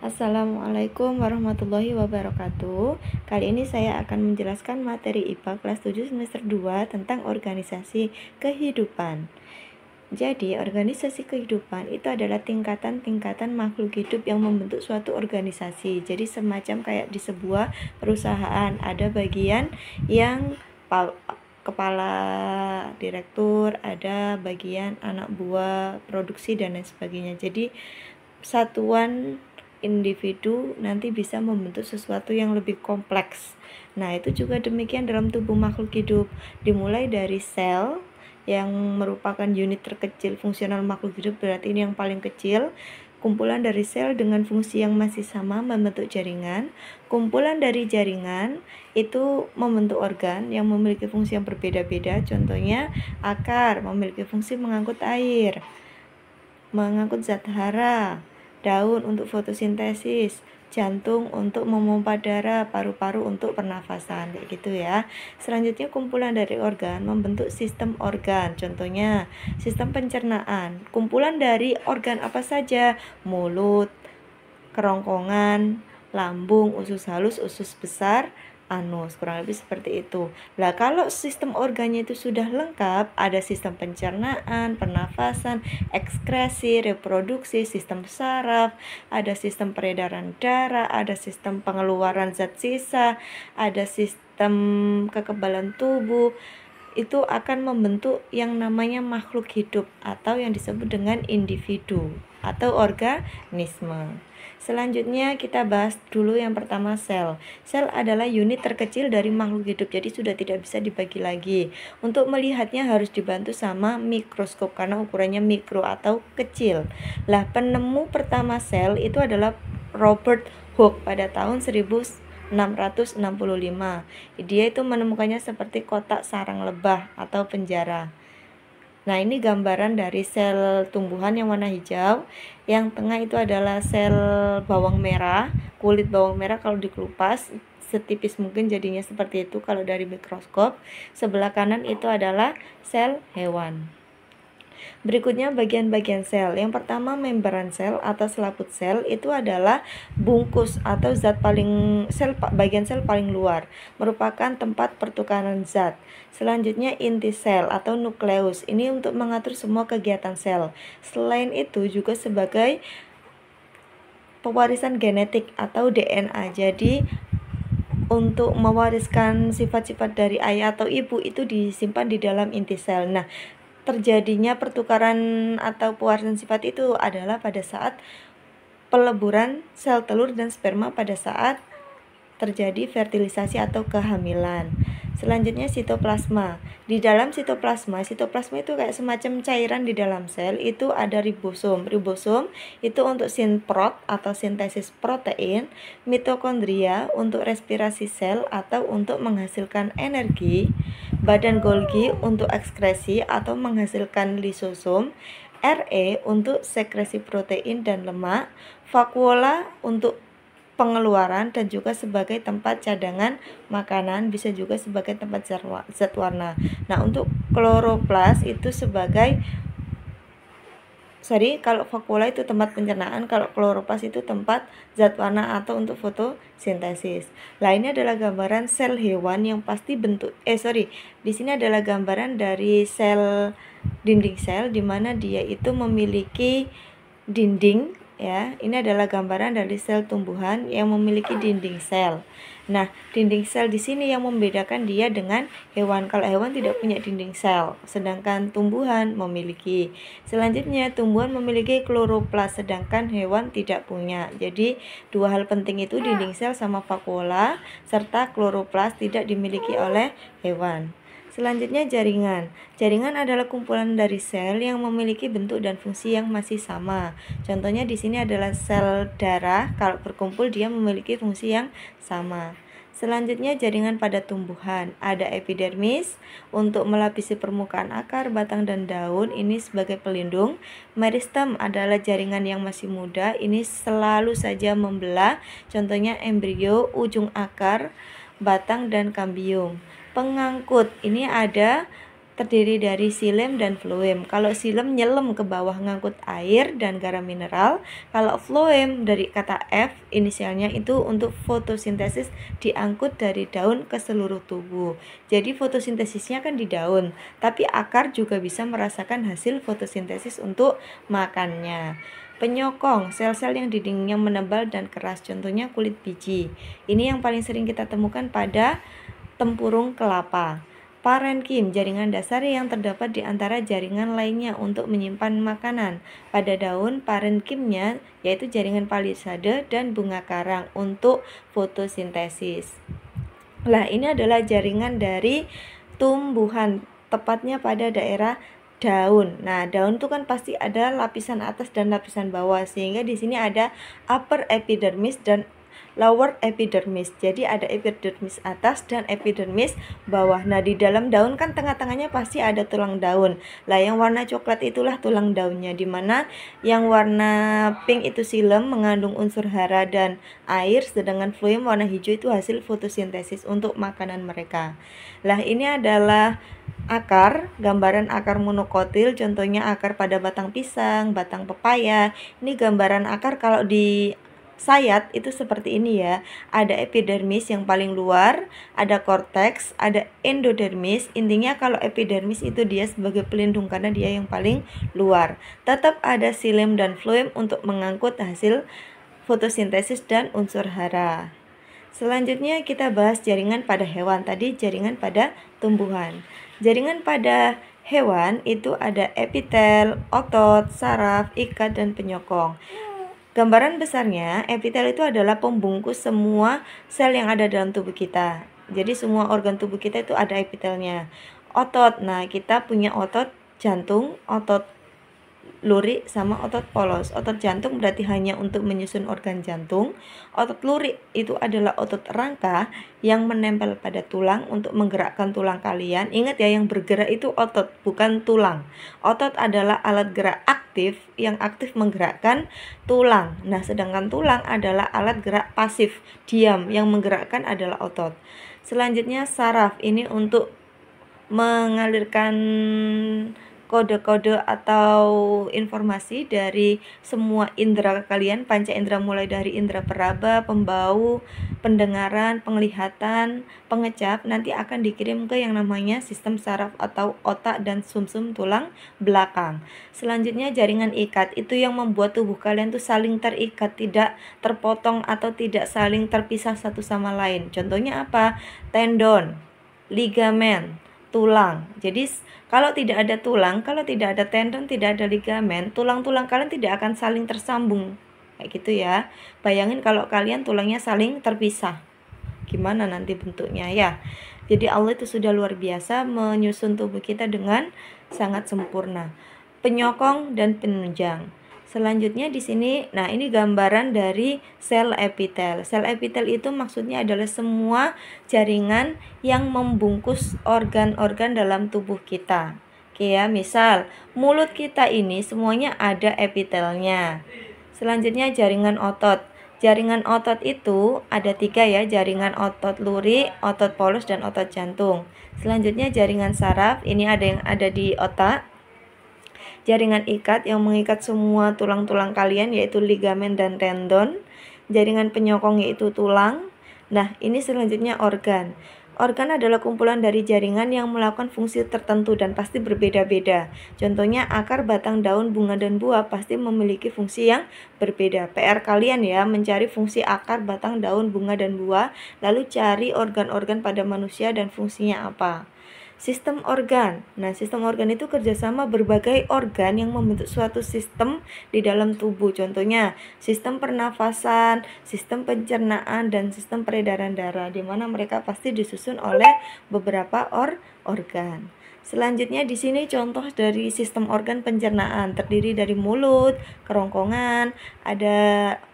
Assalamualaikum warahmatullahi wabarakatuh. Kali ini saya akan menjelaskan materi IPA kelas 7 semester 2 tentang organisasi kehidupan. Jadi, organisasi kehidupan itu adalah tingkatan-tingkatan makhluk hidup yang membentuk suatu organisasi. Jadi, semacam kayak di sebuah perusahaan ada bagian yang kepala direktur, ada bagian anak buah, produksi dan lain sebagainya. Jadi, satuan individu nanti bisa membentuk sesuatu yang lebih kompleks. Nah, itu juga demikian dalam tubuh makhluk hidup, dimulai dari sel yang merupakan unit terkecil fungsional makhluk hidup, berarti ini yang paling kecil. Kumpulan dari sel dengan fungsi yang masih sama membentuk jaringan. Kumpulan dari jaringan itu membentuk organ yang memiliki fungsi yang berbeda-beda. Contohnya, akar memiliki fungsi mengangkut air, mengangkut zat hara, daun untuk fotosintesis, jantung untuk memompa darah, paru-paru untuk pernafasan, kayak gitu ya. Selanjutnya kumpulan dari organ membentuk sistem organ. Contohnya sistem pencernaan. Kumpulan dari organ apa saja? Mulut, kerongkongan, lambung, usus halus, usus besar, anus, kurang lebih seperti itu. Nah, kalau sistem organnya itu sudah lengkap, ada sistem pencernaan, pernafasan, ekskresi, reproduksi, sistem saraf, ada sistem peredaran darah, ada sistem pengeluaran zat sisa, ada sistem kekebalan tubuh, itu akan membentuk yang namanya makhluk hidup atau yang disebut dengan individu atau organisme. Selanjutnya kita bahas dulu yang pertama sel. Sel adalah unit terkecil dari makhluk hidup, jadi sudah tidak bisa dibagi lagi. Untuk melihatnya harus dibantu sama mikroskop karena ukurannya mikro atau kecil. Lah, penemu pertama sel itu adalah Robert Hooke pada tahun 1665. Dia itu menemukannya seperti kotak sarang lebah atau penjara. Nah, ini gambaran dari sel tumbuhan yang warna hijau. Yang tengah itu adalah sel bawang merah. Kulit bawang merah kalau dikelupas setipis mungkin jadinya seperti itu kalau dari mikroskop. Sebelah kanan itu adalah sel hewan. Berikutnya bagian-bagian sel. Yang pertama membran sel atau selaput sel itu adalah bungkus atau bagian sel paling luar, merupakan tempat pertukaran zat. Selanjutnya inti sel atau nukleus. Ini untuk mengatur semua kegiatan sel. Selain itu juga sebagai pewarisan genetik atau DNA. Jadi untuk mewariskan sifat-sifat dari ayah atau ibu itu disimpan di dalam inti sel. Nah, terjadinya pertukaran atau pewarisan sifat itu adalah pada saat peleburan sel telur dan sperma pada saat terjadi fertilisasi atau kehamilan. Selanjutnya sitoplasma. Di dalam sitoplasma itu kayak semacam cairan di dalam sel, itu ada ribosom. Ribosom itu untuk sinprot atau sintesis protein, mitokondria untuk respirasi sel atau untuk menghasilkan energi, badan Golgi untuk ekskresi atau menghasilkan lisosom, Re untuk sekresi protein dan lemak, vakuola untuk pengeluaran dan juga sebagai tempat cadangan makanan, bisa juga sebagai tempat zat warna. Nah, untuk kloroplas itu kalau vakuola itu tempat pencernaan, kalau kloroplas itu tempat zat warna atau untuk fotosintesis. Nah, ini adalah gambaran sel hewan yang pasti di sini adalah gambaran dari sel dinding sel di mana dia itu memiliki dinding. Ya, ini adalah gambaran dari sel tumbuhan yang memiliki dinding sel. Nah, dinding sel di sini yang membedakan dia dengan hewan. Kalau hewan tidak punya dinding sel, sedangkan tumbuhan memiliki. Selanjutnya, tumbuhan memiliki kloroplas, sedangkan hewan tidak punya. Jadi, dua hal penting itu dinding sel sama vakuola, serta kloroplas tidak dimiliki oleh hewan. Selanjutnya jaringan. Jaringan adalah kumpulan dari sel yang memiliki bentuk dan fungsi yang masih sama. Contohnya di sini adalah sel darah, kalau berkumpul dia memiliki fungsi yang sama. Selanjutnya jaringan pada tumbuhan. Ada epidermis untuk melapisi permukaan akar, batang dan daun, ini sebagai pelindung. Meristem adalah jaringan yang masih muda, ini selalu saja membelah. Contohnya embrio, ujung akar, batang dan kambium. Pengangkut, ini ada terdiri dari xilem dan floem. Kalau xilem nyelam ke bawah ngangkut air dan garam mineral. Kalau floem dari kata F inisialnya itu untuk fotosintesis diangkut dari daun ke seluruh tubuh. Jadi fotosintesisnya kan di daun, tapi akar juga bisa merasakan hasil fotosintesis untuk makannya. Penyokong, sel-sel yang dindingnya menebal dan keras, contohnya kulit biji. Ini yang paling sering kita temukan pada tempurung kelapa. Parenkim, jaringan dasar yang terdapat di antara jaringan lainnya untuk menyimpan makanan. Pada daun, parenkimnya yaitu jaringan palisade dan bunga karang untuk fotosintesis. Nah, ini adalah jaringan dari tumbuhan, tepatnya pada daerah daun. Nah, daun itu kan pasti ada lapisan atas dan lapisan bawah, sehingga di sini ada upper epidermis dan lower epidermis. Jadi ada epidermis atas dan epidermis bawah. Nah, di dalam daun kan tengah-tengahnya pasti ada tulang daun. Lah, yang warna coklat itulah tulang daunnya, dimana yang warna pink itu xilem mengandung unsur hara dan air, sedangkan floem warna hijau itu hasil fotosintesis untuk makanan mereka. Lah, ini adalah akar, gambaran akar monokotil, contohnya akar pada batang pisang, batang pepaya. Ini gambaran akar kalau di sayat itu seperti ini ya. Ada epidermis yang paling luar, ada korteks, ada endodermis. Intinya kalau epidermis itu dia sebagai pelindung karena dia yang paling luar. Tetap ada xilem dan floem untuk mengangkut hasil fotosintesis dan unsur hara. Selanjutnya kita bahas jaringan pada hewan. Tadi jaringan pada tumbuhan. Jaringan pada hewan itu ada epitel, otot, saraf, ikat, dan penyokong. Gambaran besarnya, epitel itu adalah pembungkus semua sel yang ada dalam tubuh kita. Jadi semua organ tubuh kita itu ada epitelnya. Otot, nah kita punya otot jantung, otot lurik, sama otot polos. Otot jantung berarti hanya untuk menyusun organ jantung. Otot lurik itu adalah otot rangka yang menempel pada tulang untuk menggerakkan tulang kalian. Ingat ya, yang bergerak itu otot, bukan tulang. Otot adalah alat gerak aktif yang aktif menggerakkan tulang. Nah, sedangkan tulang adalah alat gerak pasif, diam, yang menggerakkan adalah otot. Selanjutnya saraf, ini untuk mengalirkan kode-kode atau informasi dari semua indera kalian, panca indera, mulai dari indera peraba, pembau, pendengaran, penglihatan, pengecap, nanti akan dikirim ke yang namanya sistem saraf atau otak dan sumsum tulang belakang. Selanjutnya jaringan ikat, itu yang membuat tubuh kalian tuh saling terikat, tidak terpotong atau tidak saling terpisah satu sama lain. Contohnya apa? Tendon, ligamen, tulang. Jadi kalau tidak ada tulang, kalau tidak ada tendon, tidak ada ligamen, tulang-tulang kalian tidak akan saling tersambung. Kayak gitu ya. Bayangin kalau kalian tulangnya saling terpisah. Gimana nanti bentuknya ya. Jadi Allah itu sudah luar biasa menyusun tubuh kita dengan sangat sempurna. Penyokong dan penunjang. Selanjutnya di sini, nah ini gambaran dari sel epitel. Sel epitel itu maksudnya adalah semua jaringan yang membungkus organ-organ dalam tubuh kita. Oke ya, misal mulut kita ini semuanya ada epitelnya. Selanjutnya jaringan otot. Jaringan otot itu ada 3 ya, jaringan otot lurik, otot polos, dan otot jantung. Selanjutnya jaringan saraf, ini ada yang ada di otak. Jaringan ikat yang mengikat semua tulang-tulang kalian yaitu ligamen dan tendon. Jaringan penyokong yaitu tulang. Nah, ini selanjutnya organ. Organ adalah kumpulan dari jaringan yang melakukan fungsi tertentu dan pasti berbeda-beda. Contohnya akar, batang, daun, bunga, dan buah pasti memiliki fungsi yang berbeda. PR kalian ya, mencari fungsi akar, batang, daun, bunga, dan buah, lalu cari organ-organ pada manusia dan fungsinya apa. Sistem organ. Nah, sistem organ itu kerjasama berbagai organ yang membentuk suatu sistem di dalam tubuh. Contohnya, sistem pernafasan, sistem pencernaan, dan sistem peredaran darah, di mana mereka pasti disusun oleh beberapa organ. Selanjutnya di sini contoh dari sistem organ pencernaan, terdiri dari mulut, kerongkongan, ada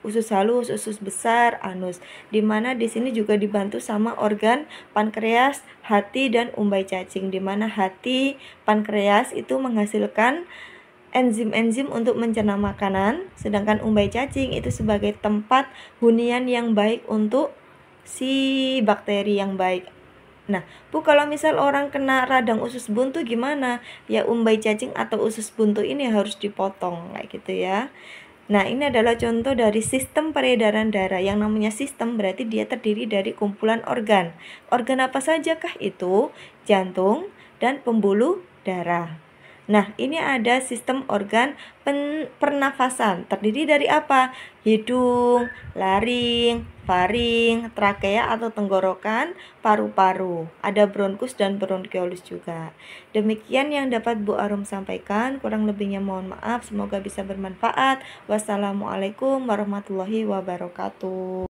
usus halus, usus besar, anus. Di mana di sini juga dibantu sama organ pankreas, hati, dan umbai cacing. Di mana hati, pankreas itu menghasilkan enzim-enzim untuk mencerna makanan, sedangkan umbai cacing itu sebagai tempat hunian yang baik untuk si bakteri yang baik. Nah, Bu, kalau misal orang kena radang usus buntu gimana? Ya umbai cacing atau usus buntu ini harus dipotong kayak gitu ya. Nah, ini adalah contoh dari sistem peredaran darah. Yang namanya sistem berarti dia terdiri dari kumpulan organ. Organ apa sajakah itu? Jantung dan pembuluh darah. Nah, ini ada sistem organ pernafasan. Terdiri dari apa? Hidung, laring, faring, trakea atau tenggorokan, paru-paru. Ada bronkus dan bronkiolus juga. Demikian yang dapat Bu Arum sampaikan. Kurang lebihnya mohon maaf. Semoga bisa bermanfaat. Wassalamualaikum warahmatullahi wabarakatuh.